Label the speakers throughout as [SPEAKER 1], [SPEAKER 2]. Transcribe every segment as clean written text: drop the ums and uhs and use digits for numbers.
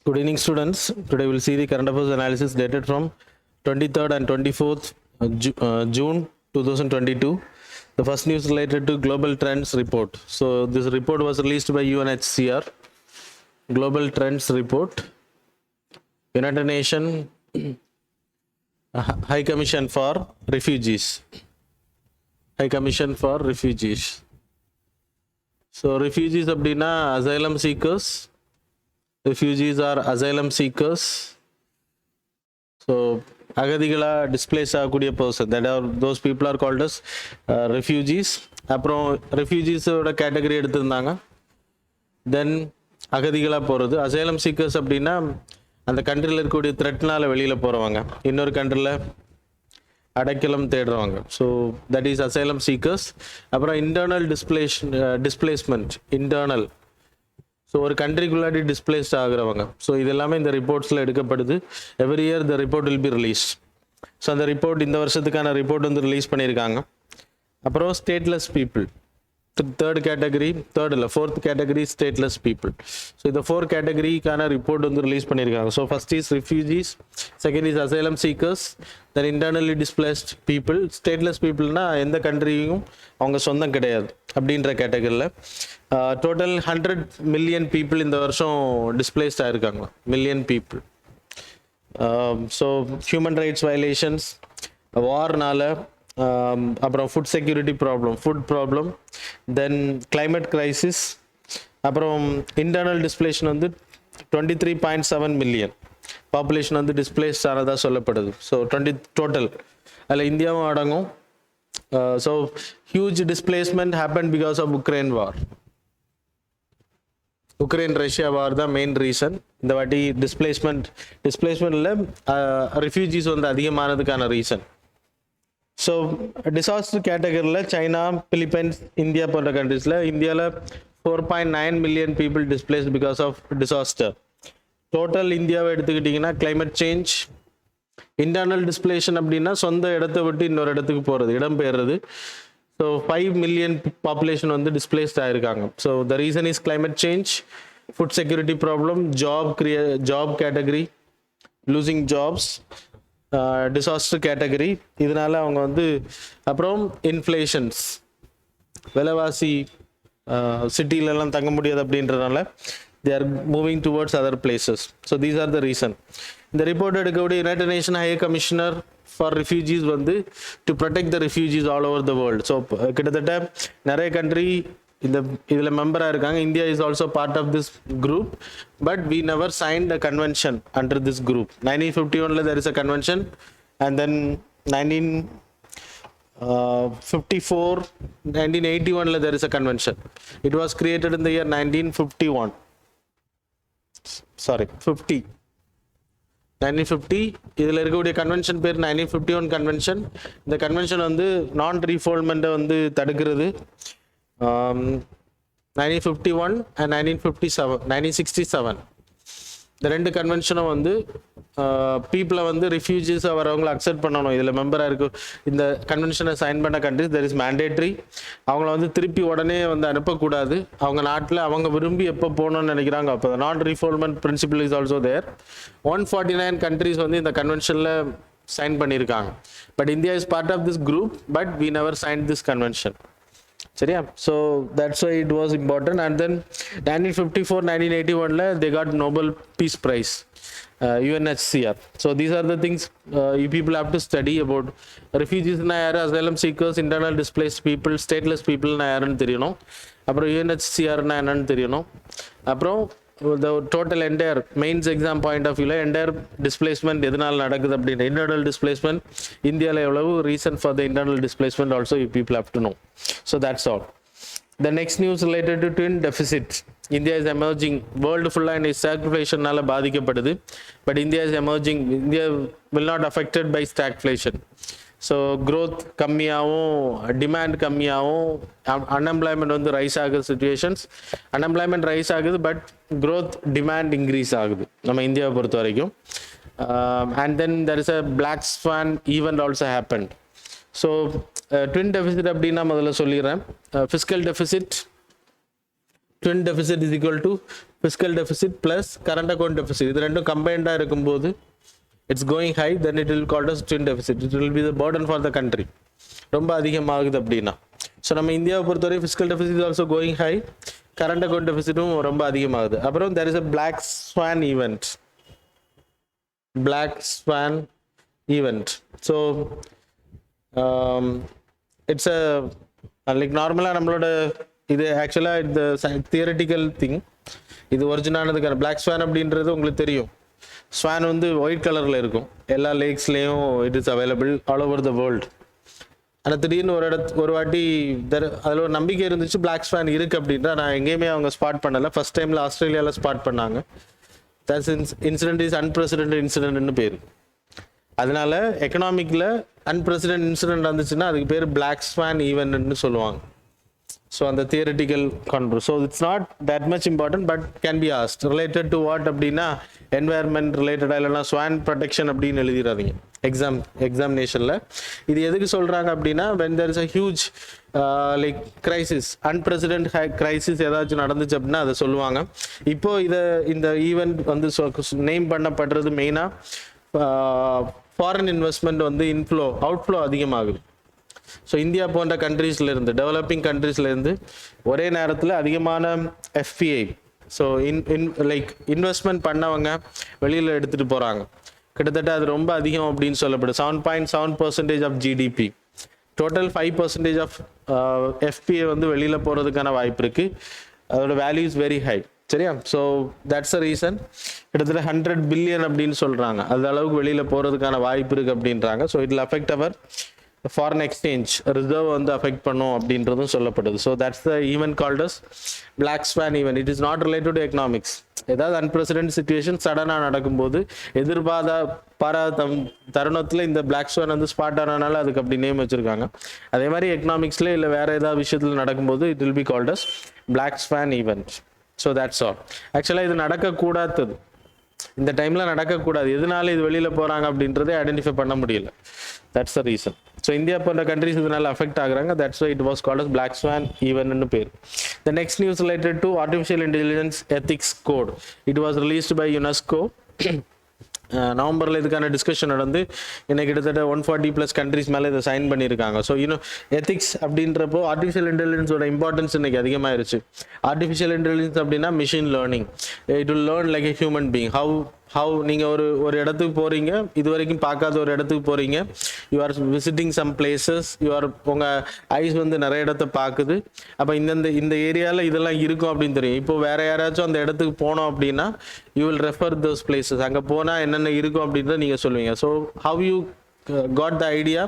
[SPEAKER 1] Good evening, students. Today we'll see the current affairs analysis dated from 23rd and 24th June 2022. The first news related to global trends report. So this report was released by UNHCR. Global trends report. United Nations High Commission for Refugees. High Commission for Refugees. So refugees அப்படின்னா asylum seekers. Refugees are asylum seekers. So அகதிகளா displace ஆகக்கூடிய person, that are those people are called as refugees. அப்புறம் ரெஃப்யூஜிஸோட category எடுத்திருந்தாங்க. தென் அகதிகளாக போகிறது. Asylum seekers அப்படின்னா அந்த கண்ட்ரியில் இருக்கக்கூடிய த்ரெட்னால வெளியில் போகிறவங்க, இன்னொரு கண்ட்ரியில் அடைக்கலம் தேடுறவங்க. So that is asylum seekers. அப்புறம் இன்டர்னல் டிஸ்பிளேஸ்மெண்ட், இன்டர்னல், ஸோ ஒரு கண்ட்ரிக்குள்ளாடி டிஸ்பிளேஸ்ட் ஆகிறவங்க. ஸோ இது எல்லாமே இந்த ரிப்போர்ட்ஸில் எடுக்கப்படுது. Every year the report will be release. So அந்த ரிப்போர்ட் இந்த வருஷத்துக்கான ரிப்போர்ட் வந்து ரிலீஸ் பண்ணியிருக்காங்க. அப்புறம் stateless people, fourth category stateless people. So இந்த 4 கேட்டகரிக்கான ரிப்போர்ட் வந்து ரிலீஸ் பண்ணியிருக்காங்க. So first is refugees, second is asylum seekers, then internally displaced people. ஸ்டேட்லெஸ் பீப்புள்னா எந்த கண்ட்ரியும் அவங்க சொந்தம் கிடையாது அப்படின்ற கேட்டகரியில். டோட்டல் 100 மில்லியன் பீப்புள் இந்த வருஷம் டிஸ்பிளேஸ்ட் ஆகிருக்காங்க, million people. So human rights violations, வார்னால, அப்புறம் food security problem, food problem, then climate crisis, அப்புறம் இன்டர்னல் டிஸ்பிளேஷன் வந்து 23.7 மில்லியன் பாப்புலேஷன் வந்து டிஸ்பிளேஸ்ட் ஆனதாக சொல்லப்படுது. ஸோ 20 டோட்டல், அதில் இந்தியாவும் அடங்கும். So huge displacement happen because of Ukraine war. Ukraine Russia war தான் மெயின் ரீசன். இந்த வாட்டி டிஸ்பிளேஸ்மெண்ட்டில் ரெஃப்யூஜிஸ் வந்து அதிகமானதுக்கான ரீசன். ஸோ டிசாஸ்டர் கேட்டகரியில் சைனா, பிலிப்பைன்ஸ், இந்தியா போன்ற கண்ட்ரீஸில் இந்தியாவில் 4.9 million people displace because of disaster. Total இந்தியாவை எடுத்துக்கிட்டிங்கன்னா கிளைமேட் சேஞ்ச், இன்டர்னல் டிஸ்பிளேஷன் அப்படின்னா சொந்த இடத்தை விட்டு இன்னொரு இடத்துக்கு போகிறது, இடம் பெயர்றது. ஸோ 5 மில்லியன் பாப்புலேஷன் வந்து டிஸ்பிளேஸ்ட் ஆகிருக்காங்க. So the reason is climate change, food security problem, job category, losing jobs, disaster category. இதனால அவங்க வந்து, அப்புறம் இன்ஃப்ளேஷன்ஸ், விலைவாசி சிட்டிலெல்லாம் தங்க முடியாது அப்படின்றதுனால they are moving towards other places. So these are the reason. இந்த ரிப்போர்ட் எடுக்கக்கூடிய United Nation High Commissioner for refugees வந்து to protect the refugees all over the world. So கிட்டத்தட்ட நிறைய கண்ட்ரி இதில் மெம்பராக இருக்காங்க. India is also part of this group, but we never signed a convention under this group. 1951 there is a convention, and then 1981 there is a convention. It was created in the year 1951. Sorry, 1950. இதில் இருக்கக்கூடிய convention பேர் 1951 convention. இந்த convention வந்து நான் ரீஃபால்மெண்ட்டை வந்து தடுக்கிறது. 1951 and 1967 இந்த 2 கன்வென்ஷனும் வந்து பீப்புளை வந்து ரிஃப்யூஜிஸாக வரவங்களை அக்செப்ட் பண்ணணும். இதில் மெம்பராக இருக்கு இந்த கன்வென்ஷனை சைன் பண்ண கண்ட்ரிஸ். There is mandatory. அவங்கள வந்து திருப்பி உடனே வந்து அனுப்பக்கூடாது. அவங்க நாட்டில் அவங்க விரும்பி எப்போ போகணும்னு நினைக்கிறாங்க அப்போ நான் refoulement principle is also there. 149 countries வந்து இந்த கன்வென்ஷனில் சைன் பண்ணியிருக்காங்க. But India is part of this group, but we never sign this convention. சரியா? So that's why it was important. And then 1954-1981 they got Nobel Peace Prize, UNHCR. So these are the things you people have to study about. Refugees na yaru, asylum seekers, internal displaced people, stateless people na yaru theriyணும். அப்புறம் UNHCR na என்னன்னு தெரியணும். அப்புறம் the total entire mains exam point of view entire displacement எதனால நடக்குது அப்படின்னா, internal displacement இந்தியாவில் எவ்வளவு, reason for the internal displacement also you people have to know. So that's all. The next news related to twin deficit. India is emerging. World full-ஆ stagflationனால பாதிக்கப்படுது. But India is emerging. India will not affected by stagflation. So growth கம்மியாகவும், demand கம்மியாகவும், unemployment வந்து rise ஆகுது situations. Unemployment rise ஆகுது, but growth demand increase ஆகுது நம்ம இந்தியாவை பொறுத்த வரைக்கும். And then there is a black swan event also happen. So twin deficit அப்படின்னா முதல்ல சொல்லிடுறேன். Fiscal deficit, twin deficit is equal to fiscal deficit plus current account deficit இது ரெண்டும் கம்பைண்டாக இருக்கும்போது it's going high, then it will called as twin deficit. It will be the burden for the country. ரொம்ப அதிகமாகுது அப்படின்னா. So நம்ம இந்தியாவை பொறுத்தவரை fiscal deficit also going high, current account டெபிசிட்டும் ரொம்ப அதிகமாகுது. அப்புறம் there is a black swan event. Black swan event. So it's a like நார்மலாக நம்மளோட இது ஆக்சுவலாக இந்த தியரட்டிக்கல் திங். இது ஒரிஜினானதுக்கான பிளாக் ஸ்வான் அப்படின்றது உங்களுக்கு தெரியும். ஸ்வான் வந்து ஒயிட் கலரில் இருக்கும், எல்லா லேக்ஸ்லேயும் it is available all over the world. ஆனால் திடீர்னு ஒரு வாட்டி அதில் ஒரு நம்பிக்கை இருந்துச்சு பிளாக் ஸ்வான் இருக்குது அப்படின்றா. நான் எங்கேயுமே அவங்க ஸ்பாட் பண்ணலை. ஃபர்ஸ்ட் டைமில் ஆஸ்திரேலியாவில் ஸ்பாட் பண்ணாங்க. தட்ஸ் இன்சிடென்ட் இஸ் அன்பிரசிடென்ட் இன்சிடென்ட்னு பேர். அதனால எக்கனாமிக்கில் அன்பிரசிடென்ட் இன்சிடென்ட் வந்துச்சுன்னா அதுக்கு பேர் பிளாக் ஸ்வான் ஈவென்ட்னு சொல்லுவாங்க. ஸோ அந்த theoretical control. So it's not that much important but can be asked related to what அப்படின்னா என்வாயர்மெண்ட் ரிலேட்டடாக இல்லைனா ஸ்வான் ப்ரொடெக்ஷன் அப்படின்னு எழுதிடாதீங்க எக்ஸாமினேஷனில். இது எதுக்கு சொல்கிறாங்க அப்படின்னா when there is a huge like crisis, unprecedented crisis ஏதாச்சும் நடந்துச்சு அப்படின்னா அதை சொல்லுவாங்க. இப்போ இந்த ஈவெண்ட் வந்து நேம் பண்ணப்படுறது மெயினாக ஃபாரின் இன்வெஸ்ட்மெண்ட் வந்து அவுட்ஃப்ளோ அதிகமாகுது. ஸோ இந்தியா போன்ற கண்ட்ரீஸ்லேருந்து டெவலப்பிங் கண்ட்ரீஸ்லேருந்து ஒரே நேரத்தில் அதிகமான எஃபிஐ ஸோ லைக் இன்வெஸ்ட்மெண்ட் பண்ணவங்க வெளியில் எடுத்துகிட்டு போகிறாங்க. கிட்டத்தட்ட அது ரொம்ப அதிகம் அப்படின்னு சொல்லப்படுது. 7.7% of GDP, total 5% of FPI வந்து வெளியில் போகிறதுக்கான வாய்ப்பு இருக்குது. அதோட வேல்யூ இஸ் வெரி ஹை. சரியா? So that's a reason. கிட்டத்தட்ட 100 பில்லியன் அப்படின்னு சொல்கிறாங்க. அது அளவுக்கு வெளியில் போகிறதுக்கான வாய்ப்பு இருக்குது அப்படின்றாங்க. So it will affect our foreign exchange reserve வந்து அஃபெக்ட் பண்ணும் அப்படின்றதும் சொல்லப்படுது. So that's the event called as black swan event. It is not related to economics. ஏதாவது அன்பிரசிடென்ட் சுச்சுவேஷன் சடனாக நடக்கும்போது பாராத தருணத்தில் இந்த பிளாக் ஸ்வான் வந்து ஸ்பாட் ஆனனால அதுக்கு அப்படி நேம் வச்சுருக்காங்க. அதே மாதிரி எக்கனாமிக்ஸில் இல்லை வேறு ஏதாவது விஷயத்தில் நடக்கும்போது it will be called as black swan event. So that's all. ஆக்சுவலாக இது நடக்கக்கூடாது, இந்த டைமில் நடக்கக்கூடாது. எதனால இது வெளியில் போகிறாங்க அப்படின்றதே ஐடென்டிஃபை பண்ண முடியல. That's the reason. So India போன்ற கண்ட்ரிஸ் இதனால அஃபெக்ட் ஆகுறாங்க. That's why it was called as black swan ஈவென்ட்னு பேர். The next news related to artificial intelligence ethics code. It was released by UNESCO. நவம்பரில் இதுக்கான டிஸ்கஷன் நடந்து இன்னைக்கு கிட்டத்தட்ட 140+ கண்ட்ரிஸ் மேலே இதை சைன் பண்ணியிருக்காங்க. ஸோ எத்திக்ஸ் அப்படின்றப்போ ஆர்டிஃபிஷியல் இன்டெலிஜென்ஸோட இம்பார்ட்டன்ஸ் இன்னைக்கு அதிகமாகிருச்சு. ஆர்டிஃபிஷியல் இன்டெலிஜென்ஸ் அப்படின்னா machine learning. It will learn like a human being. How நீங்கள் ஒரு இடத்துக்கு போகிறீங்க, இது வரைக்கும் பார்க்காத ஒரு இடத்துக்கு போகிறீங்க, you are visiting some places, உங்கள் ஐஸ் வந்து நிறைய இடத்த பார்க்குது. அப்போ இந்த ஏரியாவில் இதெல்லாம் இருக்கும் அப்படின்னு தெரியும். இப்போ வேறு யாராச்சும் அந்த இடத்துக்கு போனோம் அப்படின்னா you will refer those places. அங்கே போனால் என்னென்ன இருக்கும் அப்படின்றத நீங்கள் சொல்லுவீங்க. So how you got the idea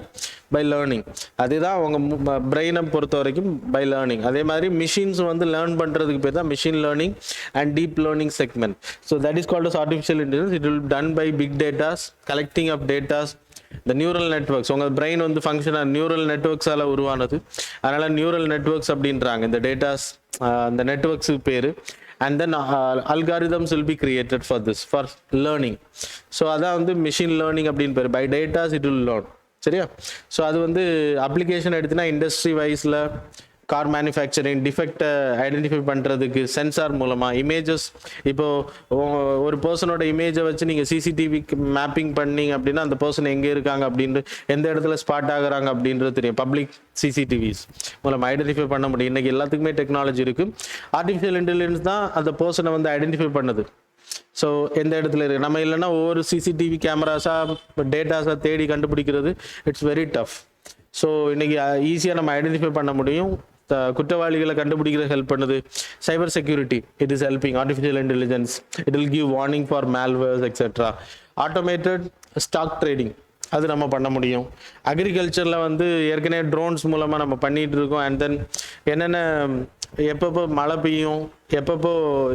[SPEAKER 1] by learning. அதுதான் உங்கள் பிரெயினை பொறுத்த வரைக்கும் பை லேர்னிங். அதே மாதிரி மிஷின்ஸ் வந்து லேர்ன் பண்ணுறதுக்கு பேர் தான் machine learning and deep learning segment. So that is called as artificial intelligence. It will done by big datas, collecting of datas, இந்த நியூரல் நெட்ஒர்க்ஸ். உங்கள் பிரெயின் வந்து ஃபங்க்ஷனாக நியூரல் நெட்ஒர்க்ஸால் உருவானது. அதனால் நியூரல் நெட்ஒர்க்ஸ் அப்படின்றாங்க இந்த டேட்டாஸ், அந்த நெட்ஒர்க்ஸுக்கு பேர். And then algorithms will be created for this, for learning. So அதான் வந்து மிஷின் லேர்னிங் அப்படின்னு பேர். By datas it will learn. சரியா? ஸோ அது வந்து அப்ளிகேஷன் எடுத்துன்னா இண்டஸ்ட்ரி வைஸில் கார் மேனுஃபேக்சரிங் டிஃபெக்டை ஐடென்டிஃபை பண்ணுறதுக்கு சென்சார் மூலமாக இமேஜஸ். இப்போது ஒரு பர்சனோட இமேஜை வச்சு நீங்கள் சிசிடிவி மேப்பிங் பண்ணிங்க அப்படின்னா அந்த பர்சன் எங்கே இருக்காங்க அப்படின்ட்டு எந்த இடத்துல ஸ்பாட் ஆகுறாங்க அப்படின்றது தெரியும். பப்ளிக் சிசிடிவிஸ் மூலம் ஐடென்டிஃபை பண்ண முடியும். இன்றைக்கி எல்லாத்துக்குமே டெக்னாலஜி இருக்குது. ஆர்டிஃபிஷியல் இன்டெலிஜென்ஸ் தான் அந்த பர்சனை வந்து ஐடென்டிஃபை பண்ணுது. ஸோ எந்த இடத்துல இருக்குது நம்ம இல்லைன்னா ஒவ்வொரு சிசிடிவி கேமராஸாக டேட்டாஸாக தேடி கண்டுபிடிக்கிறது இட்ஸ் வெரி டஃப். ஸோ இன்றைக்கி ஈஸியாக நம்ம ஐடென்டிஃபை பண்ண முடியும். குற்றவாளிகளை கண்டுபிடிக்கிற ஹெல்ப் பண்ணுது. Cyber security it is helping artificial intelligence. It will give warning for malwares etcetera. Automated stock trading அது நம்ம பண்ண முடியும். அக்ரிகல்ச்சரில் வந்து ஏற்கனவே ட்ரோன்ஸ் மூலமாக நம்ம பண்ணிகிட்டு இருக்கோம். அண்ட் தென் என்னென்ன எப்பப்போ மழை பெய்யும், எப்பப்போ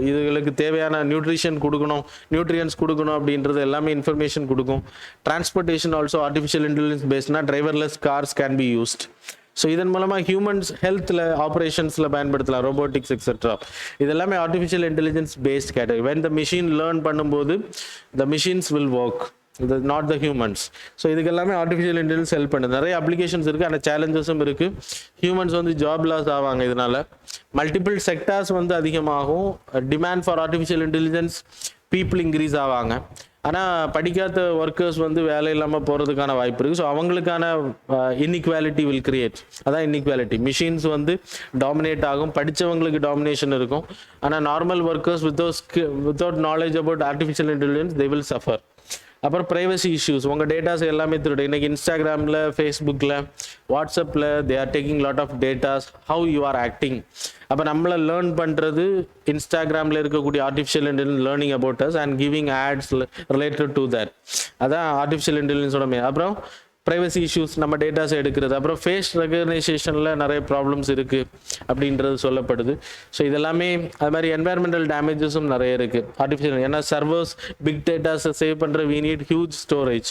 [SPEAKER 1] இதுகளுக்கு தேவையான நியூட்ரியன்ஸ் கொடுக்கணும் அப்படின்றது எல்லாமே இன்ஃபர்மேஷன் கொடுக்கும். டிரான்ஸ்போர்ட்டேஷன் ஆல்சோ ஆர்டிஃபிஷியல் இன்டெலிஜென்ஸ் பேஸ்ட்னா driverless cars can be used. So இதன் மூலமாக ஹியூமன்ஸ் ஹெல்த்தில் ஆப்ரேஷன்ஸில் பயன்படுத்தலாம், ரோபோட்டிக்ஸ் எக்ஸெட்ரா. இதெல்லாமே artificial intelligence based category. When the machine learn பண்ணும்போது the machines will work. Not the humans. So இதுக்கு எல்லாமே ஆர்டிஃபிஷியல் இன்டெலிஜென்ஸ் ஹெல்ப் பண்ணுது. நிறைய அப்ளிகேஷன்ஸ் இருக்குது, ஆனால் சேலஞ்சஸும் இருக்குது. ஹியூமன்ஸ் வந்து ஜாப் லாஸ் ஆவாங்க இதனால. மல்டிபிள் செக்டார்ஸ் வந்து அதிகமாகும். Demand for artificial intelligence people increase ஆவாங்க. ஆனால் படிக்காத ஒர்க்கர்ஸ் வந்து வேலை இல்லாமல் போகிறதுக்கான வாய்ப்பு இருக்குது. ஸோ அவங்களுக்கான இன்இக்வாலிட்டி வில் கிரியேட். அதான் இன்இக்வாலிட்டி. மிஷின்ஸ் வந்து டாமினேட் ஆகும், படித்தவங்களுக்கு டாமினேஷன் இருக்கும். ஆனால் normal workers without knowledge about artificial intelligence they will suffer. அப்புறம் ப்ரைவசி இஷ்யூஸ். உங்கள் டேட்டாஸ் எல்லாமே திருடு. இன்றைக்கி இன்ஸ்டாகிராமில், ஃபேஸ்புக்கில், வாட்ஸ்அப்பில் they are taking lot of datas, how you are acting. அப்போ நம்மளை லேர்ன் பண்ணுறது இன்ஸ்டாகிராமில் இருக்கக்கூடிய artificial intelligence learning about us and giving ads related to that. அதான் ஆர்டிஃபிஷியல் இன்டெலிஜென்ஸோட அப்புறம் ப்ரைவசி இஷ்யூஸ், நம்ம டேட்டாஸ் எடுக்கிறது. அப்புறம் ஃபேஸ் ரெகக்னைசேஷனில் நிறைய ப்ராப்ளம்ஸ் இருக்குது அப்படின்றது சொல்லப்படுது. ஸோ இதெல்லாமே அது மாதிரி என்வாயர்மெண்டல் டேமேஜஸும் நிறைய இருக்குது ஆர்டிஃபிஷியல். ஏன்னா சர்வர்ஸ் பிக் டேட்டாஸை சேவ் பண்ணுற வி நீட் ஹியூஜ் ஸ்டோரேஜ்.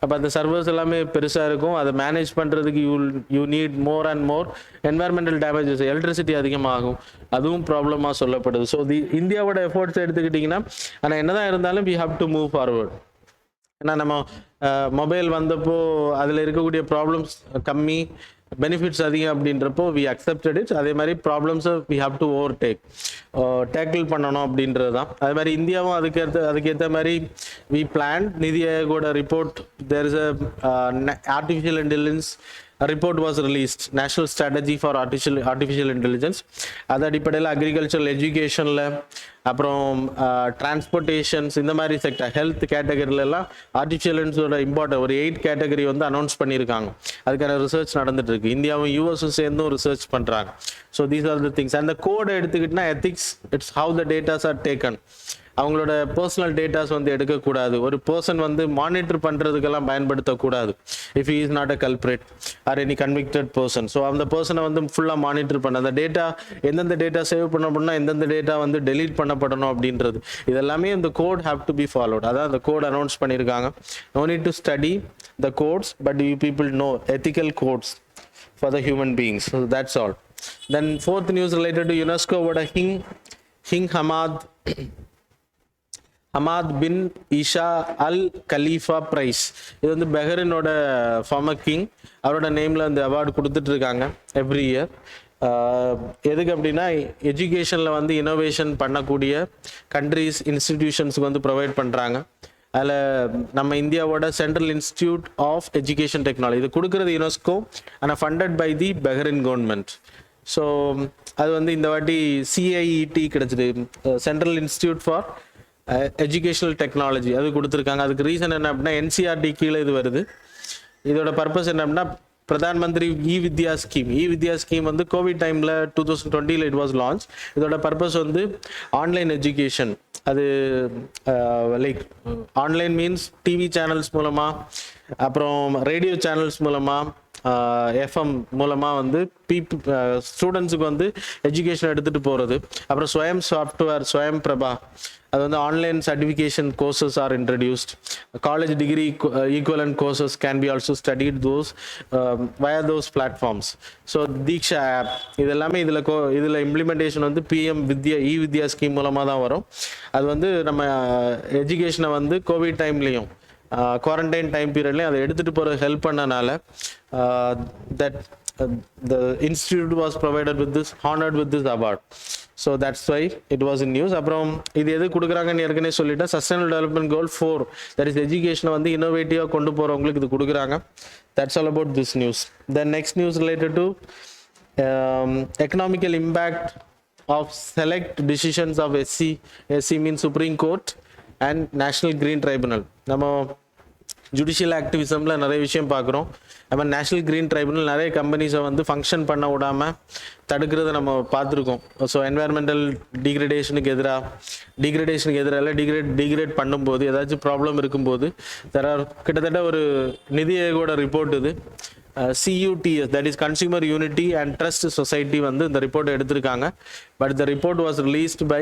[SPEAKER 1] அப்போ அந்த சர்வர்ஸ் எல்லாமே பெருசாக இருக்கும். அதை மேனேஜ் பண்ணுறதுக்கு you need more and more. Environmental damages, electricity அதிகமாகும், அதுவும் ப்ராப்ளமாக சொல்லப்படுது. ஸோ இந்தியாவோட எஃபோர்ட்ஸ் எடுத்துக்கிட்டிங்கன்னா, ஆனால் என்னதான் இருந்தாலும் we have to move forward. ஏன்னா நம்ம மொபைல் வந்தப்போ அதில் இருக்கக்கூடிய ப்ராப்ளம்ஸ் கம்மி, பெனிஃபிட்ஸ் அதிகம் அப்படின்றப்போ வி அக்செப்டட் இட். அதே மாதிரி ப்ராப்ளம்ஸை வி ஹாவ் டு டேக்கிள் பண்ணணும் அப்படின்றது தான். அதே மாதிரி இந்தியாவும் அதுக்கேற்ற மாதிரி வி பிளான். நிதி ஆயோகோட report, there is artificial intelligence report was released, national strategy for artificial intelligence. அது அடிப்படையில் அக்ரிகல்ச்சரல், எஜுகேஷனில், அப்புறம் டிரான்ஸ்போர்ட்டேஷன்ஸ், இந்த மாதிரி செக்டர், ஹெல்த் கேட்டகரியிலலாம் ஆர்டிஃபிஷியல் இன்டெலிஜென்ஸோட இம்பார்ட்டன் ஒரு 8 கேட்டகரி வந்து அனௌன்ஸ் பண்ணியிருக்காங்க. அதுக்கான ரிசர்ச் நடந்துட்டு இருக்கு. இந்தியாவும் யூஎஸும் சேர்ந்தும் ரிசர்ச் பண்ணுறாங்க. So these are the things. அந்த கோடை எடுத்துக்கிட்டினா ethics, it's how the datas are taken. அவங்களோட பர்சனல் டேட்டாஸ் வந்து எடுக்கக்கூடாது. ஒரு பர்சன் வந்து மானிட்டர் பண்ணுறதுக்கெல்லாம் பயன்படுத்தக்கூடாது. If he is not a culprit or any convicted person. So அந்த பர்சனை வந்து ஃபுல்லாக மானிட்டர் பண்ண, அந்த டேட்டா எந்தெந்த டேட்டா சேவ் பண்ணப்படணும், எந்தெந்த டேட்டா வந்து டெலீட் பண்ணப்படணும் அப்படின்றது இதெல்லாமே இந்த code have to be followed. அதான் அந்த கோட் அனௌன்ஸ் பண்ணியிருக்காங்க. No need to study the codes, but you people know ethical codes for the human beings. So that's all. Then fourth news related to யுனெஸ்கோவோட King Hamad bin Isa Al Khalifa Prize. இது வந்து பஹ்ரைனோட farmer king, அவரோட நேமில் அந்த award கொடுத்துட்டு இருக்காங்க every year. எதுக்கு அப்படின்னா, எஜுகேஷனில் வந்து இனோவேஷன் பண்ணக்கூடிய கண்ட்ரிஸ், இன்ஸ்டிடியூஷன்ஸுக்கு வந்து ப்ரொவைட் பண்ணுறாங்க. அதில் நம்ம இந்தியாவோட central institute of education technology இது கொடுக்குறது யுனெஸ்கோ, ஆனால் funded by the Bahrain government. So அது வந்து இந்த வாட்டி சிஐஇடி கிடச்சிது, central institute for educational technology, அது கொடுத்துருக்காங்க. அதுக்கு ரீசன் என்ன அப்படின்னா, என்சிஆர்டி கீழே இது வருது. இதோட பர்பஸ் என்ன அப்படின்னா, பிரதான் மந்திரி வித்யா ஸ்கீம் வந்து கோவிட் டைமில் 2020 இட் வாஸ் லான்ச். இதோட பர்பஸ் வந்து ஆன்லைன் எஜுகேஷன். அது like online means TV channels மூலமாக, அப்புறம் ரேடியோ சேனல்ஸ் மூலமாக, எஃப்எம் மூலமாக வந்து ஸ்டூடெண்ட்ஸுக்கு வந்து எஜுகேஷன் எடுத்துகிட்டு போகிறது. அப்புறம் ஸ்வயம் சாஃப்ட்வேர், ஸ்வயம் பிரபா, அது வந்து online certification courses are introduced. College degree equivalent courses can be also studied via those platforms. So Diksha app இதெல்லாமே இதில் இம்ப்ளிமெண்டேஷன் வந்து பிஎம் வித்யா ஸ்கீம் மூலமாக தான் வரும். அது வந்து நம்ம எஜுகேஷனை வந்து கோவிட் டைம்லேயும் குவாரண்டைன் டைம் பீரியட்லையும் அதை எடுத்துகிட்டு போகிற ஹெல்ப் பண்ணனால that the institute was provided with this, honored with this award. So that's why it was in news. அப்புறம் இது எது கொடுக்குறாங்கன்னு ஏற்கனவே சொல்லிட்டேன். Sustainable development goal 4, that is எஜுகேஷனை வந்து இன்னோவேட்டிவாக கொண்டு போகிறவங்களுக்கு இது கொடுக்குறாங்க. That's all about this news. The next news related to economical impact of select decisions of SC means Supreme Court and National Green Tribunal. நம்ம ஜுடிஷியல் ஆக்டிவிசமில் நிறைய விஷயம் பார்க்குறோம். நம்ம நேஷ்னல் க்ரீன் ட்ரைபுனல் நிறைய கம்பெனிஸை வந்து ஃபங்க்ஷன் பண்ண விடாமல் தடுக்கிறத நம்ம பார்த்துருக்கோம். ஸோ என்வாயர்மெண்டல் டிகிரேடேஷனுக்கு எதிராக டிகிரேட் பண்ணும்போது ஏதாச்சும் ப்ராப்ளம் இருக்கும்போது கிட்டத்தட்ட ஒரு நிதி ஆயோகோட ரிப்போர்ட் இது, CUTS, that is Consumer Unity and Trust Society வந்து இந்த ரிப்போர்ட்டை எடுத்திருக்காங்க. பட் இந்த ரிப்போர்ட் வாஸ் ரிலீஸ்டு பை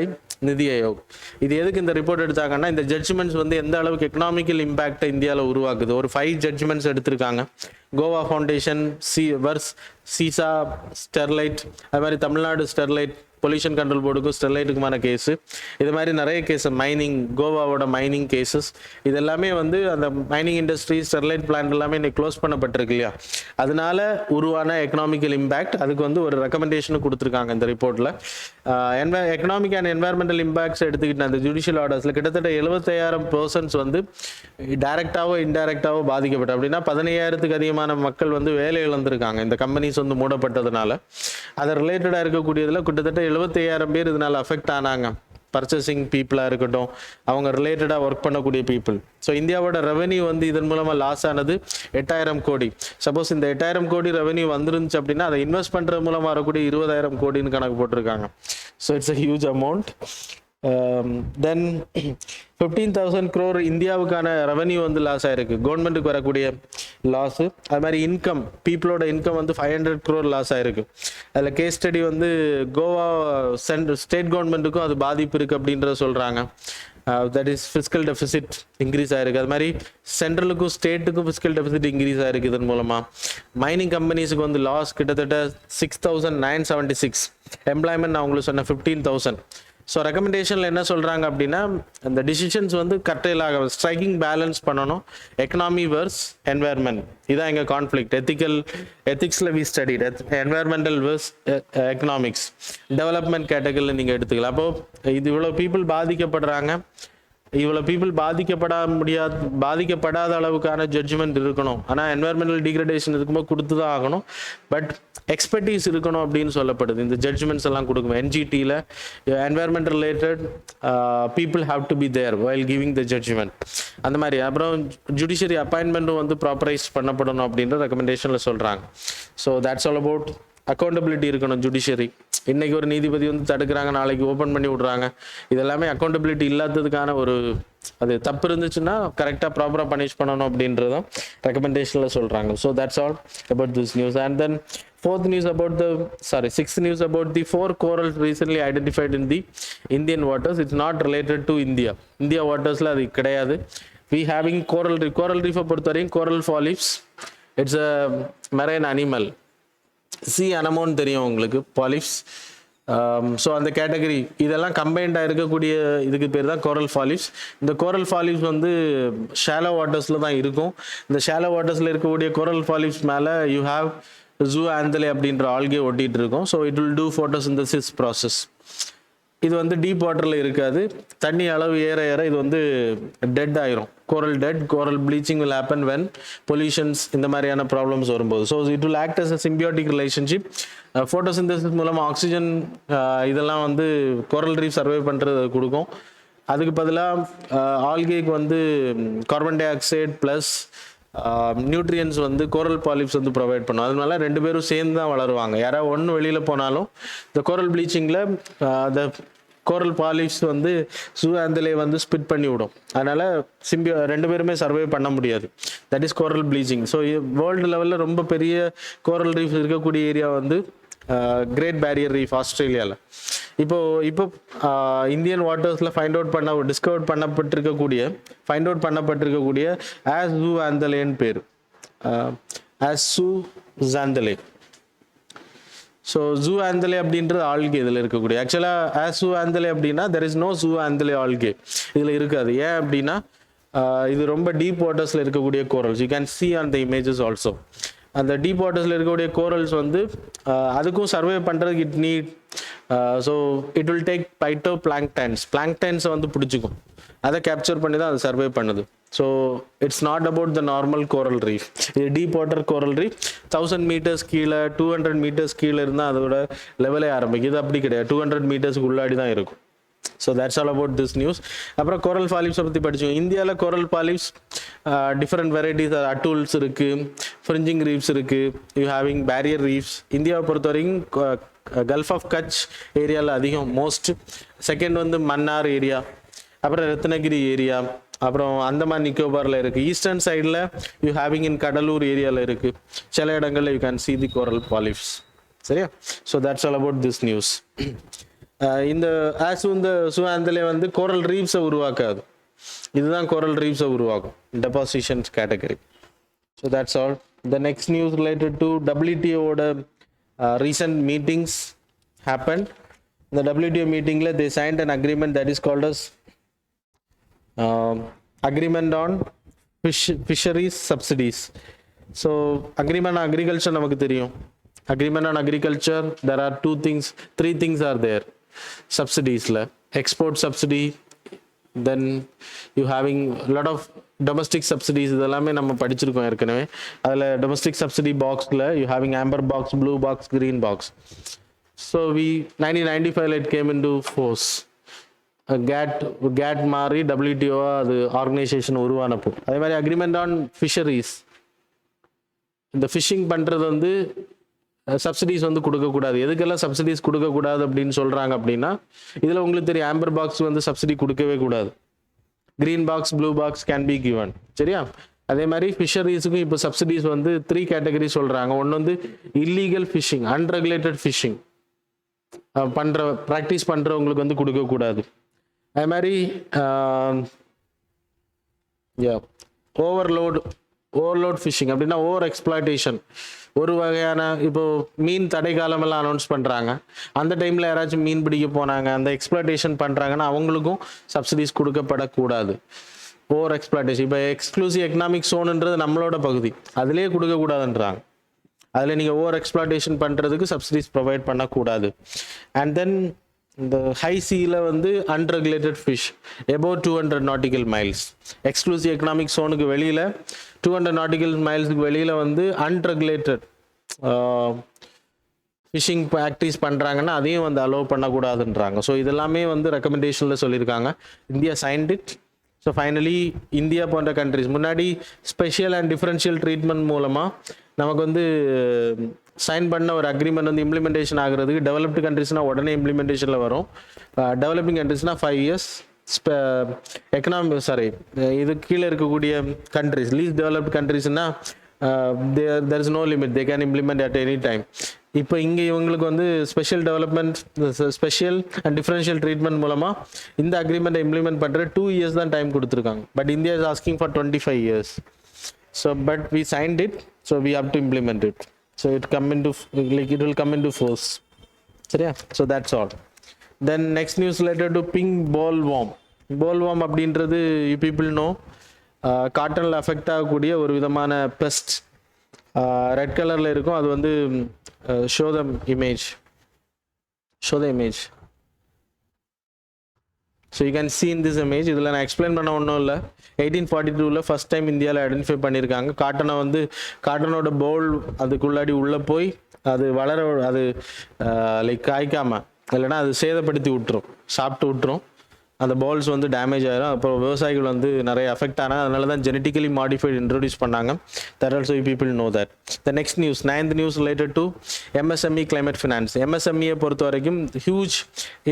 [SPEAKER 1] நிதி ஆயோக். இது எதுக்கு இந்த ரிப்போர்ட் எடுத்தாங்கன்னா, இந்த ஜட்ஜ்மெண்ட்ஸ் வந்து எந்த அளவுக்கு எக்கனாமிக்கல் இம்பேக்டை இந்தியாவில் உருவாக்குது. ஒரு 5 ஜட்ஜ்மெண்ட்ஸ் எடுத்திருக்காங்க. கோவா ஃபவுண்டேஷன், சீசா ஸ்டெர்லைட், அது மாதிரி தமிழ்நாடு ஸ்டெர்லைட் பொல்யூஷன் கண்ட்ரோல் போர்டுக்கும் ஸ்டெர்லைட்டுக்குமான கேஸு, இது மாதிரி நிறைய கேஸ், மைனிங், கோவாவோட மைனிங் கேசஸ், இது எல்லாமே வந்து அந்த மைனிங் இண்டஸ்ட்ரி, ஸ்டெர்லைட் பிளான்ட் எல்லாமே இன்னைக்கு க்ளோஸ் பண்ணப்பட்டிருக்கு இல்லையா, அதனால உருவான எக்கனாமிக்கல் இம்பேக்ட், அதுக்கு வந்து ஒரு ரெக்கமெண்டேஷனும் கொடுத்துருக்காங்க இந்த ரிப்போர்ட்டில். எக்கனாமிக் அண்ட் என்வாயர்மெண்டல் இம்பேக்ட்ஸ் எடுத்துக்கிட்டு அந்த ஜுடிஷியல் ஆர்டர்ஸில் கிட்டத்தட்ட 75,000 பர்சன்ஸ் வந்து டைரக்டாவோ இன்டைரக்டாவோ பாதிக்கப்பட்ட, அப்படின்னா 15,000த்துக்கு அதிகமான மக்கள் வந்து வேலை இழந்திருக்காங்க இந்த கம்பெனிஸ் வந்து மூடப்பட்டதுனால. அதை ரிலேட்டடாக இருக்கக்கூடியதில் கிட்டத்தட்ட 75,000 பேர் இதனால் அஃபெக்ட் ஆனாங்க. பர்ச்சேசிங் பீப்புளாக இருக்கட்டும், அவங்க ரிலேட்டடாக ஒர்க் பண்ணக்கூடிய பீப்புள். ஸோ இந்தியாவோட ரெவன்யூ வந்து இதன் மூலமாக லாஸ் ஆனது 8,000 கோடி. சப்போஸ் இந்த 8,000 கோடி ரெவன்யூ வந்துருந்துச்சு அப்படின்னா அதை இன்வெஸ்ட் பண்ணுறது மூலமாக வரக்கூடிய 20,000 கோடின்னு கணக்கு போட்டிருக்காங்க. So it's a huge amount. Then 15,000 crore இந்தியாவுக்கான ரெவன்யூ வந்து லாஸ் ஆயிருக்கு, கவர்மெண்ட்டுக்கு வரக்கூடிய லாஸு. அது மாதிரி இன்கம், பீப்புளோட இன்கம் வந்து 500 crore லாஸ் ஆயிருக்கு. அதில் கேஸ் ஸ்டடி வந்து கோவா ஸ்டேட் கவர்மெண்ட்டுக்கும் அது பாதிப்பு இருக்குது அப்படின்றத சொல்கிறாங்க. That is fiscal deficit increase ஆயிருக்கு. அது மாதிரி சென்ட்ரலுக்கும் ஸ்டேட்டுக்கும் ஃபிஸ்கல் டெபிசிட் இன்க்ரீஸ் ஆயிருக்கு இதன் மூலமாக. மைனிங் கம்பெனிஸுக்கு வந்து லாஸ் கிட்டத்தட்ட 6,976. எம்ப்ளாய்மெண்ட் நான் உங்களுக்கு சொன்ன 15,000. ஸோ ரெக்கமெண்டேஷனில் என்ன சொல்கிறாங்க அப்படின்னா, அந்த டிசிஷன்ஸ் வந்து கரெக்டாக ஸ்ட்ரைக்கிங் பேலன்ஸ் பண்ணணும், எக்கனாமி வர்ஸ் என்வாயர்மெண்ட். இதான் எங்கள் கான்ஃப்ளிக்ட். எத்திக்ஸில் we studied environmental versus economics, development கேட்டகரியில் நீங்கள் எடுத்துக்கலாம். அப்போது இது இவ்வளோ பீப்புள் பாதிக்கப்படுறாங்க, இவ்வளோ பீப்புள் பாதிக்கப்படாத அளவுக்கான ஜட்ஜ்மெண்ட் இருக்கணும். ஆனால் என்வாயர்மெண்டல் டிகிரடேஷன் இருக்கும்போது கொடுத்து தான் ஆகணும். பட் எக்ஸ்பர்டீஸ் இருக்கணும் அப்படின்னு சொல்லப்படுது இந்த ஜட்ஜ்மெண்ட்ஸ் எல்லாம் கொடுக்கும். என்ஜிடியில் environment related people have to be there while giving the judgement. அந்த மாதிரி அப்புறம் ஜுடிஷியரி அப்பாயின்மெண்ட்டும் வந்து ப்ராப்பரைஸ் பண்ணப்படணும் அப்படின்ற ரெக்கமெண்டேஷனில் சொல்கிறாங்க. So that's all about accountability இருக்கணும் ஜுடிஷியரி. இன்னைக்கு ஒரு நீதிபதி வந்து தடுக்கிறாங்க, நாளைக்கு ஓப்பன் பண்ணி விட்றாங்க. இதெல்லாமே அக்கௌண்டபிலிட்டி இல்லாததுக்கான ஒரு, அது தப்பு இருந்துச்சுன்னா கரெக்டாக ப்ராப்பராக பனிஷ் பண்ணணும் அப்படின்றதும் ரெக்கமெண்டேஷனில் சொல்கிறாங்க. So that's all about this news. And then sixth news about the 4 corals recently identified in the Indian waters. It's not related to India. India watersல அது கிடையாது. We having coral reef பொறுத்தவரையும் coral polyps. It's a marine animal. Sea அனமோன்னு தெரியும் உங்களுக்கு, polyps. So அந்த category இதெல்லாம் கம்பைண்டாக இருக்கக்கூடிய இதுக்கு பேர் தான் கோரல் பாலிப்ஸ். இந்த கோரல் பாலிப்ஸ் வந்து ஷாலோ வாட்டர்ஸில் தான் இருக்கும். இந்த ஷாலோ வாட்டர்ஸில் இருக்கக்கூடிய கோரல் பாலிப்ஸ் மேலே யூ ஹாவ் ஜூஆந்தலே அப்படின்ற ஆல்கே ஒட்டிகிட்டு இருக்கும். So it will do photosynthesis process. இது வந்து டீப் வாட்டரில் இருக்காது. தண்ணி அளவு ஏற ஏற இது வந்து டெட் ஆயிரும். Coral dead, coral bleaching will happen when pollutions இந்த மாதிரியான ப்ராப்ளம்ஸ் வரும்போது. So it will act as a symbiotic relationship. Photosynthesis மூலமாக ஆக்சிஜன் இதெல்லாம் வந்து கோரல் ரீஃப் சர்வே பண்ணுறது கொடுக்கும். அதுக்கு பதிலாக ஆல்கேக்கு வந்து carbon di oxide plus nutrients வந்து கோரல் பாலிப்ஸ் வந்து ப்ரொவைட் பண்ணும். அதனால 2 பேரும் சேர்ந்து தான் வளருவாங்க. யாராவது ஒன்று வெளியில் போனாலும் இந்த கோரல் ப்ளீச்சிங்கில் அந்த கோரல் பாலிப்ஸ் வந்து ஜூஆந்தலே வந்து ஸ்பிட் பண்ணி விடும். அதனால 2 பேருமே சர்வே பண்ண முடியாது. That is coral bleaching. So world லெவலில் ரொம்ப பெரிய கோரல் ரீஃப் இருக்கக்கூடிய ஏரியா வந்து கிரேட் பேரியர் ரீஃப் ஆஸ்திரேலியாவில். இப்போ இந்தியன் வாட்டர்ஸில் டிஸ்கவர் பண்ணப்பட்டிருக்கக்கூடிய ஆஸ் ஜூஆந்தலேன்னு பேர், ஆஸ் ஜூஆந்தலே. ஸோ ஜூஆந்தலே அப்படின்றது ஆல்கே இதில் இருக்கக்கூடிய. ஆக்சுவலாக ஆஸ் ஜூஆந்தலே அப்படின்னா there is no zooxanthellae algae இதில் இருக்காது. ஏன் அப்படின்னா இது ரொம்ப டீப் வாட்டர்ஸில் இருக்கக்கூடிய corals. You can see on the images also. அந்த டீப் வாட்டர்ஸில் இருக்கக்கூடிய கோரல்ஸ் வந்து அதுக்கும் சர்வே பண்ணுறதுக்கு it need, so it will take பைட்டோ பிளாங்க்டன்ஸை வந்து பிடிச்சிக்கும். அதை கேப்சர் பண்ணி தான் அது சர்வே பண்ணுது. So it's not about the normal coral reef. இது deep water coral reef 1000 meters கீழே 200 meters கீழே இருந்தால் அதோட லெவலே ஆரம்பிக்கும். இது அப்படி கிடையாது, 200 metersக்கு உள்ளாடி தான் இருக்கும். So that's all about this news. அப்புறம் கோரல் பாலிப்ஸை பற்றி படித்தோம். இந்தியாவில் கோரல் பாலிப்ஸ் டிஃப்ரெண்ட் வெரைட்டிஸ், அட்டூல்ஸ் இருக்குது, ஃப்ரிஞ்சிங் ரீஃப்ஸ் இருக்குது, யூ ஹேவிங் பேரியர் ரீஃப்ஸ். இந்தியாவை பொறுத்த வரைக்கும் கல்ஃப் ஆஃப் கட்ச் ஏரியாவில் அதிகம் மோஸ்ட். செகண்ட் வந்து மன்னார் ஏரியா, அப்புறம் ரத்னகிரி ஏரியா, அப்புறம் அந்தமான் நிக்கோபாரில் இருக்குது. ஈஸ்டர்ன் சைடில் யூ ஹேவிங் இன் கடலூர் ஏரியாவில் இருக்குது. சில இடங்களில் you can see the coral polyps. சரியா? So that's all about this news. இந்த ஜூஆந்தலே வந்து கோரல் ரீஃப்ஸை உருவாக்காது. இதுதான் கோரல் ரீஃப்ஸை உருவாக்கும், depositions category. So that's all. The next news related to WTOட recent meetings happened. இந்த WTO மீட்டிங்கில் they signed an agreement that is called as agreement on fisheries subsidies. So agreement on agriculture நமக்கு தெரியும். Agreement on agriculture, there are three things are there. Subsidies, export subsidy, then you having a lot of domestic subsidies. இதெல்லாமே நம்ம படிச்சிருக்கோம் ஏற்கனவே. அதில் domestic subsidy boxல you having amber box, blue box, green box. So 1995 it came into force. GATT மாறி WTO அது organisation உருவானப்போ. அதே மாதிரி agreement on fisheries, இந்த ஃபிஷிங் பண்ணுறது வந்து சப்சிடிஸ் வந்து கொடுக்கக்கூடாது. எதுக்கெல்லாம் சப்சிடிஸ் கொடுக்கக்கூடாது அப்படின்னு சொல்கிறாங்க அப்படின்னா, இதில் உங்களுக்கு தெரியும் ஆம்பர் பாக்ஸ் வந்து சப்சிடி கொடுக்கவே கூடாது. Green box, blue box can be given. சரியா? அதே மாதிரி ஃபிஷரிஸுக்கும் இப்போ சப்சிடிஸ் வந்து 3 கேட்டகரி சொல்கிறாங்க. ஒன்று வந்து illegal fishing, unregulated fishing practice பண்ணுறவங்களுக்கு வந்து கொடுக்கக்கூடாது. அதே மாதிரி ஓவர்லோட் ஃபிஷிங் அப்படின்னா ஓவர் எக்ஸ்ப்ளாய்டேஷன். ஒரு வகையான இப்போ மீன் தடை காலமெல்லாம் அனௌன்ஸ் பண்ணுறாங்க. அந்த டைமில் யாராச்சும் மீன் பிடிக்க போனாங்க, அந்த எக்ஸ்ப்ளாய்டேஷன் பண்ணுறாங்கன்னா அவங்களுக்கும் சப்சிடிஸ் கொடுக்கப்படக்கூடாது. ஓவர் எக்ஸ்ப்ளாய்டேஷன், இப்போ எக்ஸ்க்ளூசிவ் எக்கனாமிக் சோனுன்றது நம்மளோட பகுதி, அதிலே கொடுக்கக்கூடாதுன்றாங்க. அதில் நீங்கள் ஓவர் எக்ஸ்ப்ளாய்டேஷன் பண்ணுறதுக்கு சப்சிடிஸ் ப்ரொவைட் பண்ணக்கூடாது. அண்ட் தென் இந்த ஹை சீல வந்து unregulated fish above 200 nautical miles, exclusive economic சோனுக்கு வெளியில் 200 நாட்டிக்கல் மைல்ஸுக்கு வெளியில் வந்து அன்ரெகுலேட்டட் ஃபிஷிங் ப்ராக்டிஸ் பண்ணுறாங்கன்னா அதையும் வந்து அலோவ் பண்ணக்கூடாதுன்றாங்க. ஸோ இதெல்லாமே வந்து ரெக்கமெண்டேஷனில் சொல்லியிருக்காங்க. India signed it. So finally India போன்ற கண்ட்ரிஸ் முன்னாடி ஸ்பெஷல் அண்ட் டிஃபரன்ஷியல் ட்ரீட்மெண்ட் மூலமாக நமக்கு வந்து சைன் பண்ண ஒரு அக்ரிமெண்ட் வந்து இம்ப்ளிமெண்டேஷன் ஆகிறதுக்கு டெவலப்டு கண்ட்ரிஸ்னால் உடனே இம்ப்ளிமெண்டேஷனில் வரும். டெவலப்பிங் கண்ட்ரிஸ்னால் 5 years. இது கீழே இருக்கக்கூடிய கண்ட்ரிஸ், லீஸ்ட் டெவலப்டு கண்ட்ரிஸ்னால் there is no limit, they can implement at any time. இப்போ இங்கே இவங்களுக்கு வந்து ஸ்பெஷல் அண்ட் டிஃபரன்ஷியல் ட்ரீட்மெண்ட் மூலமாக இந்த அக்ரிமெண்ட்டை இம்ப்ளிமெண்ட் பண்ணுற 2 years தான் டைம் கொடுத்துருக்காங்க. But India is asking for 25 years. So but we signed it, so we have to implement it. So it will come into force. சரியா? So that's all. Then next news related to pink bollworm. Bollworm அப்படின்றது you people know காட்டனில் affect ஆகக்கூடிய ஒரு விதமான best. Red கலரில் இருக்கும். அது வந்து show the image. So you can see in this image. இதில் நான் எக்ஸ்பிளைன் பண்ண ஒன்றும் இல்லை. 1842 ஃபர்ஸ்ட் டைம் இந்தியாவில் ஐடென்டிஃபை பண்ணியிருக்காங்க. காட்டனோட போல் அதுக்குள்ளாடி உள்ளே போய் அது அது லைக் காய்க்காமல் இல்லைன்னா அது சேதப்படுத்தி விட்டுரும், சாப்பிட்டு விட்டுரும். அந்த பால்ஸ் வந்து டேமேஜ் ஆகிடும். அப்புறம் விவசாயிகள் வந்து நிறைய அஃபெக்ட் ஆனாங்க. அதனால தான் ஜெனட்டிக்கலி மாடிஃபைடு இன்ட்ரோடியூஸ் பண்ணாங்க. That also you people know that. The next news, 9th news related to MSME climate finance. MSMEயை பொறுத்த வரைக்கும் ஹியூஜ்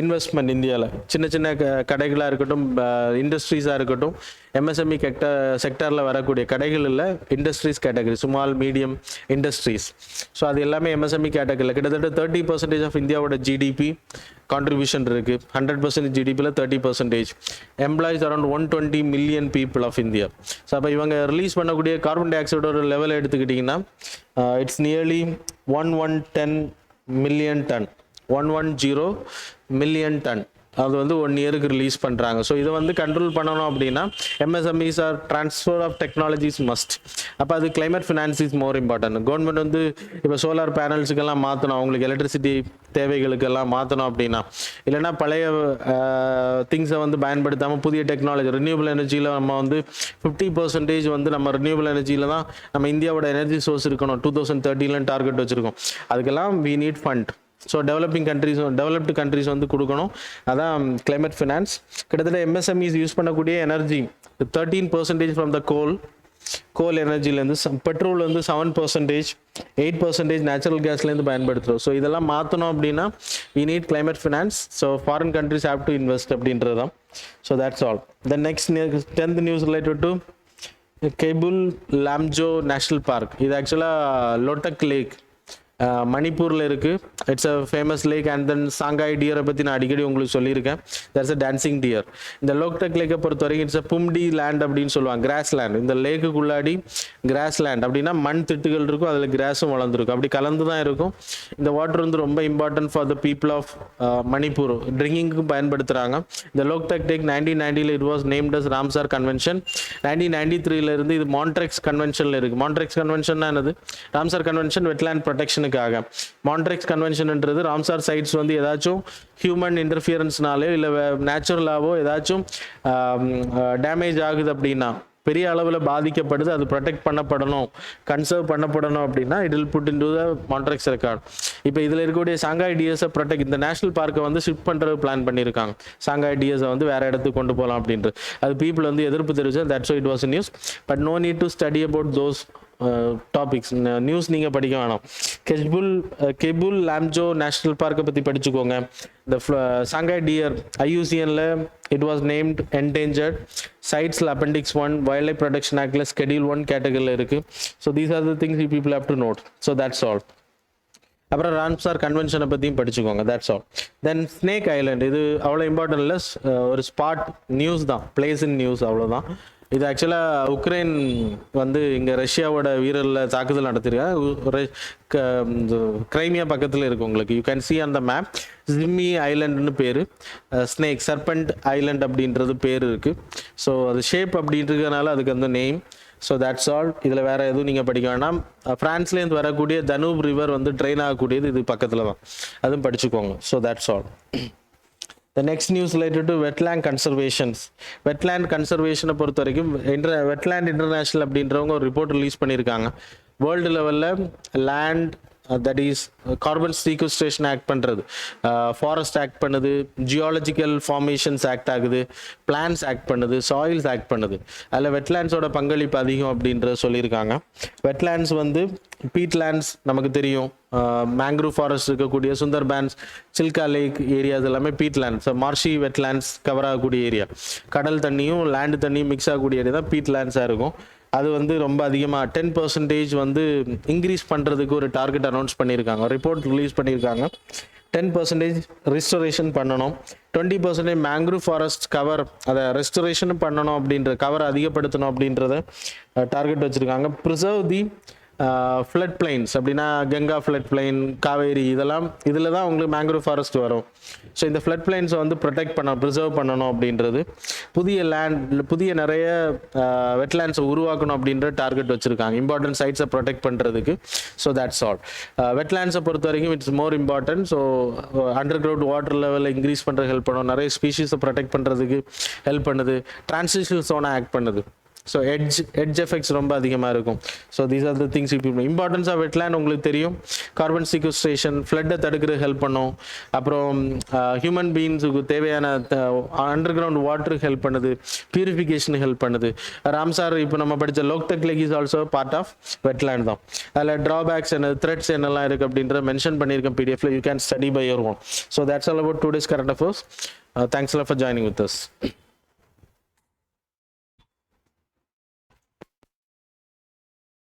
[SPEAKER 1] இன்வெஸ்ட்மெண்ட் இந்தியாவில். சின்ன சின்ன கடைகளாக இருக்கட்டும், இண்டஸ்ட்ரீஸாக இருக்கட்டும், MSME செக்டரில் வரக்கூடிய கடைகள் இல்லை, industries category, small medium industries. So அது எல்லாமே MSME கேட்டகரியில் கிட்டத்தட்ட 30% ஆஃப் இந்தியாவோட ஜிடிபி கான்ட்ரிபியூஷன் இருக்குது. 100% ஜிடிபியில் 30%. Employees around 120 million people of India. So அப்போ இவங்க ரிலீஸ் பண்ணக்கூடிய கார்பன் டை ஆக்சைடோட லெவல் எடுத்துக்கிட்டிங்கன்னா it's nearly 1110 million ton, 110 million ton. அது வந்து 1 இயருக்கு ரிலீஸ் பண்ணுறாங்க. ஸோ இதை வந்து கண்ட்ரோல் பண்ணணும் அப்படின்னா MSMEs or transfer of technologies must. அப்போ அது climate finance is more important. Government வந்து இப்போ சோலார் பேனல்ஸுக்கெல்லாம் மாற்றணும், அவங்களுக்கு எலக்ட்ரிசிட்டி தேவைகளுக்கெல்லாம் மாற்றணும் அப்படின்னா, இல்லைன்னா பழைய திங்ஸை வந்து பயன்படுத்தாமல் புதிய டெக்னாலஜி ரினியூவபிள் எனர்ஜியில் நம்ம வந்து 50% வந்து நம்ம ரினியூவபிள் எனர்ஜியில் தான் நம்ம இந்தியாவோட எனர்ஜி சோர்ஸ் இருக்கணும். 2030 டார்கெட் வச்சுருக்கோம். அதுக்கெல்லாம் we need fund. So developed countries வந்து கொடுக்கணும். அதான் கிளைமேட் ஃபினான்ஸ். கிட்டத்தட்ட MSMEs யூஸ் பண்ணக்கூடிய எனர்ஜி 13% ஃப்ரம் த கோல் எனர்ஜிலேருந்து, பெட்ரோல் வந்து 7%, 8% நேச்சுரல் கேஸ்லேருந்து பயன்படுத்துகிறோம். ஸோ இதெல்லாம் மாற்றணும் அப்படின்னா we need climate finance. So foreign countries have to invest அப்படின்றது தான். So that's all. The next 10th news related to Keibul Lamjao national park. இது ஆக்சுவலாக லோட்டக் லேக். மணிப்பூரில் இருக்குது. It's a famous lake. And then Sangai டியரை பற்றி நான் அடிக்கடி உங்களுக்கு சொல்லியிருக்கேன். That's a dancing deer. இந்த லோக்டக் லேக்கை பொறுத்த வரைக்கும் இட்ஸ் அ பும்டி லேண்ட் அப்படின்னு சொல்லுவாங்க, கிராஸ் லேண்ட். இந்த லேக்குக்குள்ளாடி கிராஸ் லேண்ட் அப்படின்னா மண் திட்டுகள் இருக்கும், அதில் கிராஸும் வளர்ந்துருக்கும், அப்படி கலந்து தான் இருக்கும். இந்த வாட்டர் வந்து ரொம்ப important for the people of Manipur, ட்ரிங்கிங்க்கும் பயன்படுத்துகிறாங்க. இந்த Loktak lake 1990 it was named as Ramsar convention. 1993 இருந்து இது மான்ட்ரெக்ஸ் கன்வென்ஷனில் இருக்குது. மான்ட்ரெக்ஸ் கன்வென்ஷன்னா என்னது? ராம்சார் கன்வென்ஷன் வெட்லேண்ட் ப்ரொடெக்ஷனுக்காக. மான்ட்ரெக்ஸ் கன்வென்ஷன்ன்றது ராம்சார் சைட்ஸ் வந்து ஏதாச்சும் ஹியூமன் இன்டர்ஃபியரன்ஸ்னாலே இல்லை நேச்சுரலாவோ ஏதாச்சும் டேமேஜ் ஆகுது அப்படின்னா, பெரிய அளவில் பாதிக்கப்படுது, அது ப்ரொடெக்ட் பண்ணப்படணும், கன்சர்வ் பண்ணப்படணும் அப்படின்னா it will put into the Montreux record. இப்போ இதில் இருக்கக்கூடிய சாங்காய் டியர்ஸை ப்ரொடெக்ட், இந்த நேஷனல் பார்க்கை வந்து ஷிஃப்ட் பண்ணுறது பிளான் பண்ணியிருக்காங்க. சாங்காய் டியர்ஸை வந்து வேறு இடத்துக்கு கொண்டு போகலாம் அப்படின்ட்டு. அது பீப்புள் வந்து எதிர்ப்பு தெரிவிச்சு, that's why it was news. But no need to study about those topics. News நீங்கள் படிக்க வேணாம். கெபுல் லாம்ஜோ நேஷனல் பார்க்கை பற்றி படிச்சுக்கோங்க. இந்த சாங்காய் டியர் ஐயூசிஎனில் இட் வாஸ் நேம்ட் என்டேஞ்சர்ட் சைட்ஸில் Appendix 1 வைல்ட் லைஃப் ப்ரொடெக்ஷன் ஆக்டில் Schedule 1 கேட்டகரியில் இருக்குது. So these are the things you people have to note. So that's all. அப்புறம் ராம்சார் கன்வென்ஷனை பற்றியும் படிச்சுக்கோங்க. That's all. Then snake island, இது அவ்வளோ இம்பார்ட்டன்ட் இல்லை, ஒரு ஸ்பாட் நியூஸ் தான், பிளேஸ் இன் நியூஸ், அவ்வளோதான். இது ஆக்சுவலாக உக்ரைன் வந்து இங்கே ரஷ்யாவோட வீரரில் தாக்குதல் நடத்திருக்காங்க. கிரைமியா பக்கத்தில் இருக்குது உங்களுக்கு. You can see on the map. Zmiinyi ஐலண்டுன்னு பேர், ஸ்னேக் சர்பண்ட் ஐலண்ட் அப்படின்றது பேர் இருக்குது. ஸோ அது ஷேப் அப்படின்றதுனால அதுக்கு அந்த நேம். So that's all. இதில் வேறு எதுவும் நீங்கள் படிக்க வேண்டாம். ஃப்ரான்ஸ்லேருந்து வரக்கூடிய தனூப் ரிவர் வந்து ட்ரெயின் ஆகக்கூடியது இது பக்கத்தில் தான், அதுவும் படிச்சுக்கோங்க. So that's all. The next news related to wetland conservations. Wetland conservation பொறுத்த வரைக்கும் wetland international அப்படின்றவங்க ஒரு ரிப்போர்ட் ரிலீஸ் பண்ணியிருக்காங்க. வேர்ல்டு லெவலில் land that is carbon sequestration act பண்ணுறது, ஃபாரஸ்ட் ஆக்ட் பண்ணுது, ஜியாலஜிக்கல் ஃபார்மேஷன்ஸ் ஆக்ட் ஆகுது, பிளான்ஸ் ஆக்ட் பண்ணுது, சாயில்ஸ் ஆக்ட் பண்ணுது. அதில் வெட்லேண்ட்ஸோட பங்களிப்பு அதிகம் அப்படின்றத சொல்லியிருக்காங்க. வெட்லேண்ட்ஸ் வந்து பீட்லேண்ட்ஸ் நமக்கு தெரியும், மேங்க்ரூவ் ஃபாரஸ்ட் இருக்கக்கூடிய சுந்தர்பான்ஸ், சில்கா லேக் ஏரியாஸ் எல்லாமே பீட்லேண்ட்ஸ். மார்ஷி வெட்லேண்ட்ஸ் கவர் ஆகக்கூடிய ஏரியா, கடல் தண்ணியும் லேண்டு தண்ணியும் மிக்ஸ் ஆகக்கூடிய ஏரியா தான் பீட்லேண்ட்ஸாக இருக்கும். அது வந்து ரொம்ப அதிகமாக 10% வந்து இன்க்ரீஸ் பண்ணுறதுக்கு ஒரு டார்கெட் அனௌன்ஸ் பண்ணியிருக்காங்க, ரிப்போர்ட் ரிலீஸ் பண்ணியிருக்காங்க. 10% ரிஸ்டோரேஷன் பண்ணணும், 20% மேங்க்ரூவ் ஃபாரஸ்ட் கவர் அதை ரெஸ்டோரேஷனும் பண்ணணும், அப்படின்ற கவர் அதிகப்படுத்தணும் அப்படின்றத டார்கெட் வச்சுருக்காங்க. ப்ரிசர்வ் தி ஃப்ளட் பிளைன்ஸ் அப்படின்னா கங்கா ஃப்ளட் பிளைன், காவேரி, இதெல்லாம் இதில் தான் உங்களுக்கு மேங்க்ரூவ் ஃபாரஸ்ட் வரும். ஸோ இந்த ஃப்ளட் பிளைன்ஸை வந்து ப்ரொடெக்ட் பண்ணணும், ப்ரிசர்வ் பண்ணணும் அப்படின்றது, புதிய நிறைய வெட்லேண்ட்ஸை உருவாக்கணும் அப்படின்ற டார்கெட் வச்சுருக்காங்க, இம்பார்ட்டன்ட் சைட்ஸை ப்ரொடெக்ட் பண்ணுறதுக்கு. So that's all. வெட்லேண்ட்ஸை பொறுத்த வரைக்கும் it's more important. So underground water லெவலில் இன்க்ரீஸ் பண்ணுறது ஹெல்ப் பண்ணும், நிறைய ஸ்பீஷீஸை ப்ரொடெக்ட் பண்ணுறதுக்கு ஹெல்ப் பண்ணுது, டிரான்சிஷனல் சோனாக ஆக்ட் பண்ணுது. ஸோ எட்ஜ் எஃபெக்ட்ஸ் ரொம்ப அதிகமாக இருக்கும். So these are the things people. Importance of wetland உங்களுக்கு தெரியும், கார்பன் சீக்வஸ்ட்ரேஷன், ஃப்ளட்டை தடுக்கிறது ஹெல்ப் பண்ணும், அப்புறம் ஹியூமன் பீயிங்ஸுக்கு தேவையான அண்டர் கிரவுண்ட் வாட்டருக்கு ஹெல்ப் பண்ணுது, பியூரிஃபிகேஷனுக்கு ஹெல்ப் பண்ணுது. ராம்சார் இப்போ நம்ம படித்த Loktak lake is also part of wetland தான். அதில் ட்ராபேக்ஸ் என்ன, த்ரெட்ஸ் என்னெல்லாம் இருக்குது அப்படின்ற மென்ஷன் பண்ணியிருக்கேன் பிடிஎஃப்ல. You can study by your own. So that's all about today's current affairs. Thanks a lot for joining with us.